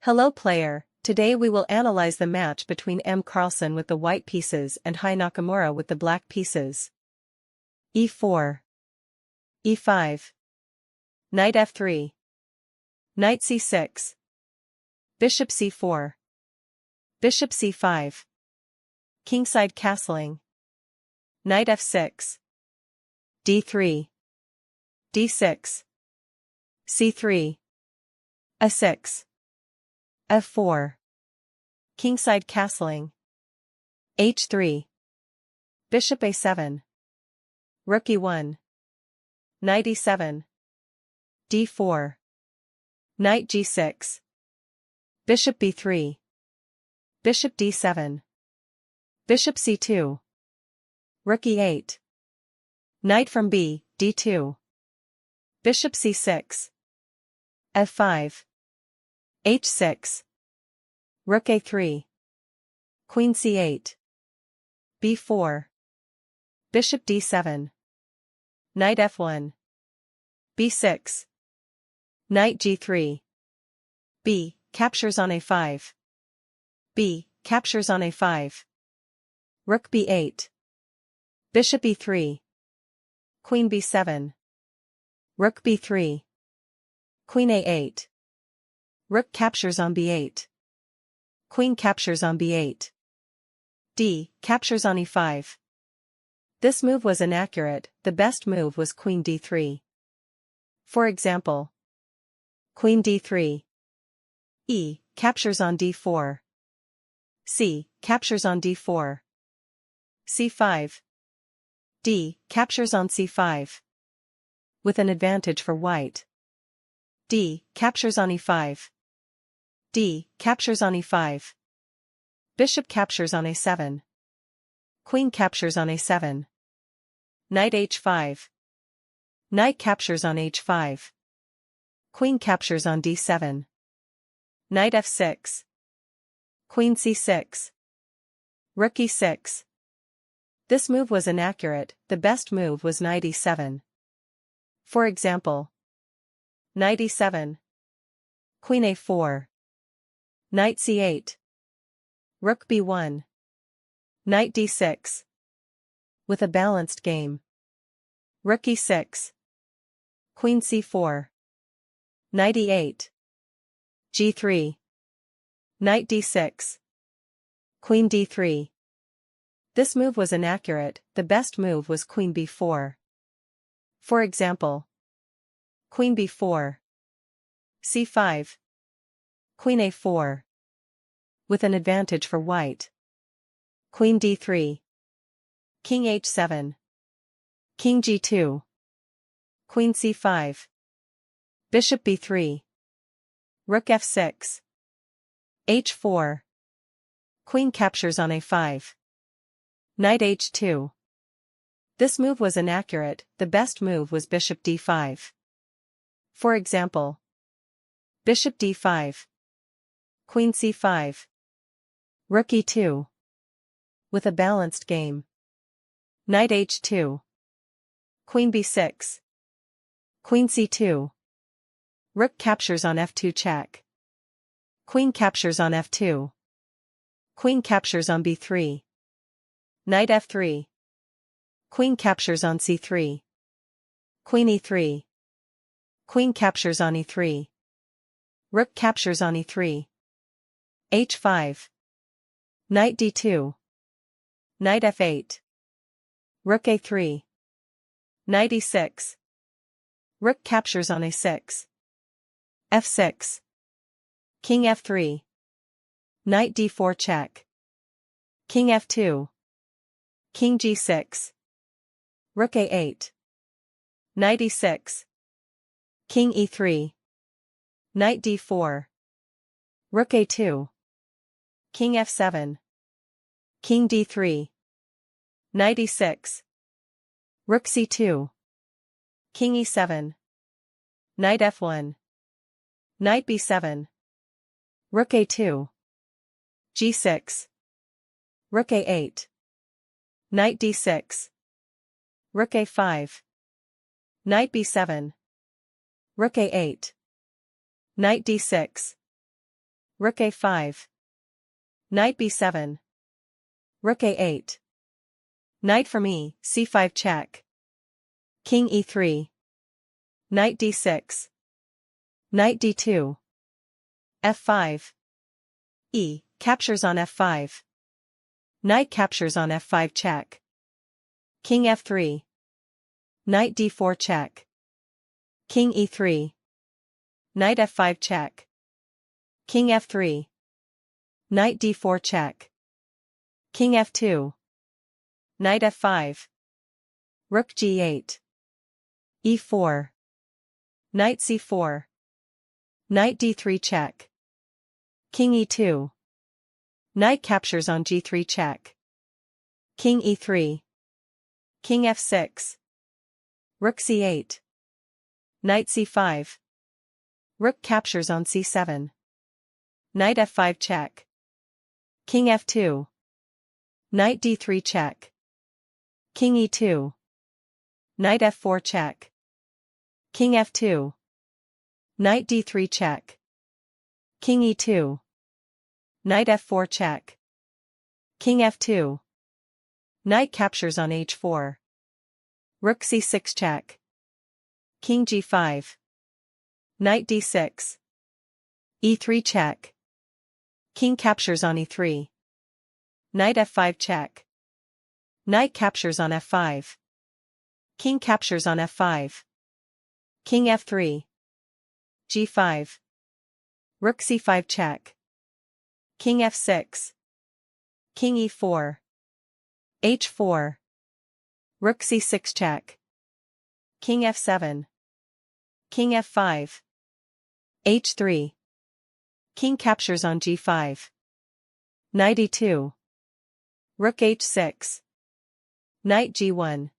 Hello player, today we will analyze the match between M. Carlsen with the white pieces and Hi Nakamura with the black pieces. e4. e5. Knight f3. Knight c6. Bishop c4. Bishop c5. Kingside castling. Knight f6. d3. d6. c3. a6. f4. Kingside castling. h3. Bishop a7. Rook e1. Knight e7. d4. Knight g6. Bishop b3. Bishop d7. Bishop c2. Rook e8. Knight from b, d2. Bishop c6. f5. h6. Rook a3. Queen c8. b4. Bishop d7. Knight f1. b6. Knight g3. b captures on a5. b captures on a5. Rook b8. Bishop e3. Queen b7. Rook b3. Queen a8. Rook captures on b8. Queen captures on b8. d captures on e5. This move was inaccurate, the best move was Queen d3. For example, Queen d3. e captures on d4. c captures on d4. c5. d captures on c5. With an advantage for white. d captures on e5. d captures on e5. Bishop captures on a7. Queen captures on a7. Knight h5. Knight captures on h5. Queen captures on d7. Knight f6. Queen c6. Rook e6. This move was inaccurate, the best move was knight e7. For example, knight e7. Queen a4. Knight c8. Rook b1. Knight d6. With a balanced game. Rook e6. Queen c4. Knight e8. g3. Knight d6. Queen d3. This move was inaccurate, the best move was Queen b4. For example, Queen b4. c5. Queen a4. With an advantage for white. Queen d3. King h7. King g2. Queen c5. Bishop b3. Rook f6. h4. Queen captures on a5. Knight h2. This move was inaccurate, the best move was Bishop d5. For example, Bishop d5. Queen c5. Rook e2. With a balanced game. Knight h2. Queen b6. Queen c2. Rook captures on f2 check. Queen captures on f2. Queen captures on b3. Knight f3. Queen captures on c3. Queen e3. Queen captures on e3. Rook captures on e3. h5. Knight d2. Knight f8. Rook a3. Knight e6. Rook captures on a6. f6. King f3. Knight d4 check. King f2. King g6. Rook a8. Knight e6. King e3. Knight d4. Rook a2. King f7. King d3. Knight e6. Rook c2. King e7. Knight f1. Knight b7. Rook a2. g6. Rook a8. Knight d6. Rook a5. Knight b7. Rook a8. Knight d6. Rook a5. Knight b7. Rook a8. Knight from c5 check. King e3. Knight d6. Knight d2. f5. Captures on f5. Knight captures on f5 check. King f3. Knight d4 check. King e3. Knight f5 check. King f3. Knight d4 check. King f2. Knight f5. Rook g8. e4. Knight c4. Knight d3 check. King e2. Knight captures on g3 check. King e3. King f6. Rook c8. Knight c5. Rook captures on c7. Knight f5 check. King f2. Knight d3 check. King e2. Knight f4 check. King f2. Knight d3 check. King e2. Knight f4 check. King f2. Knight captures on h4. Rook c6 check. King g5. Knight d6. e3 check. King captures on e3. Knight f5 check. Knight captures on f5. King captures on f5. King f3. g5. Rook c5 check. King f6. King e4. h4. Rook c6 check. King f7. King f5. h3. King captures on g5. Knight e2. Rook h6. Knight g1.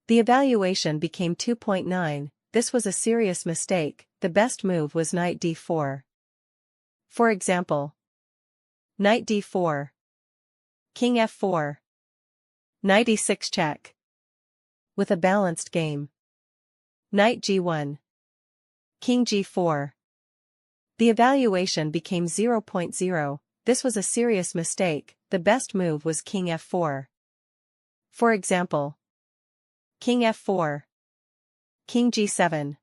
The evaluation became 2.9. This was a serious mistake. The best move was knight d4. For example, knight d4. King f4. Knight e6 check. With a balanced game. Knight g1. King g4. The evaluation became 0.0. This was a serious mistake. The best move was king f4. For example, king f4. King g7.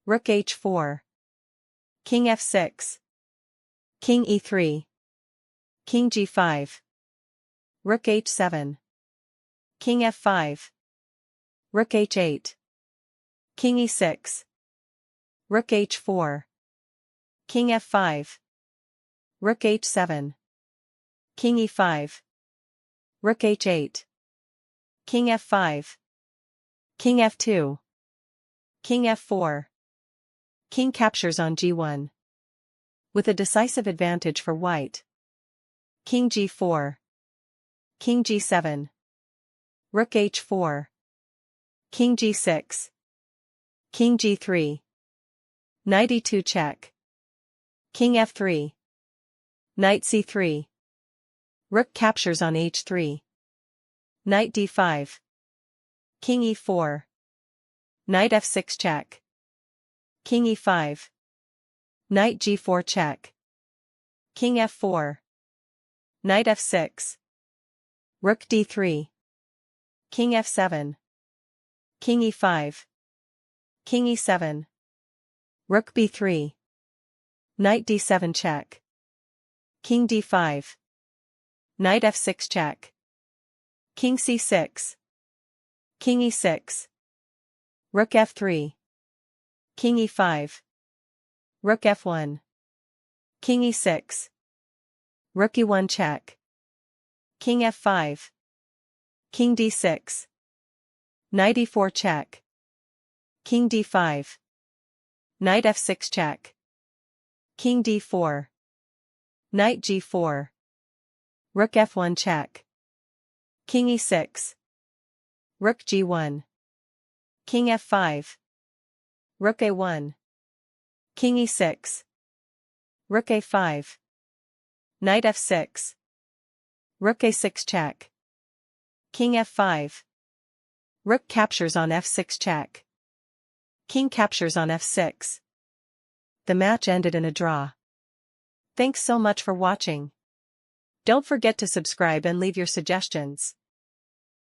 Rook h4. King f6. King e3. King g5. Rook h7. King f5. Rook h8. King e6. Rook h4. King f5. Rook h7. King e5. Rook h8. King f5. King f2. King f4. King captures on g1. With a decisive advantage for white. King g4. King g7. Rook h4. King g6. King g3. Knight e2 check. King f3. Knight c3. Rook captures on h3. Knight d5. King e4. Knight f6 check. King e5. Knight g4 check. King f4. Knight f6. Rook d3. King f7. King e5. King e7. Rook b3. Knight d7 check. King d5. Knight f6 check. King c6. King e6. Rook f3. King e5. Rook f1. King e6. Rook e1 check. King f5. King d6. Knight e4 check. King d5. Knight f6 check. King d4. Knight g4. Rook f1 check. King e6. Rook g1. King f5. Rook a1. King e6. Rook a5. Knight f6. Rook a6 check. King f5. Rook captures on f6 check. King captures on f6. The match ended in a draw. Thanks so much for watching. Don't forget to subscribe and leave your suggestions.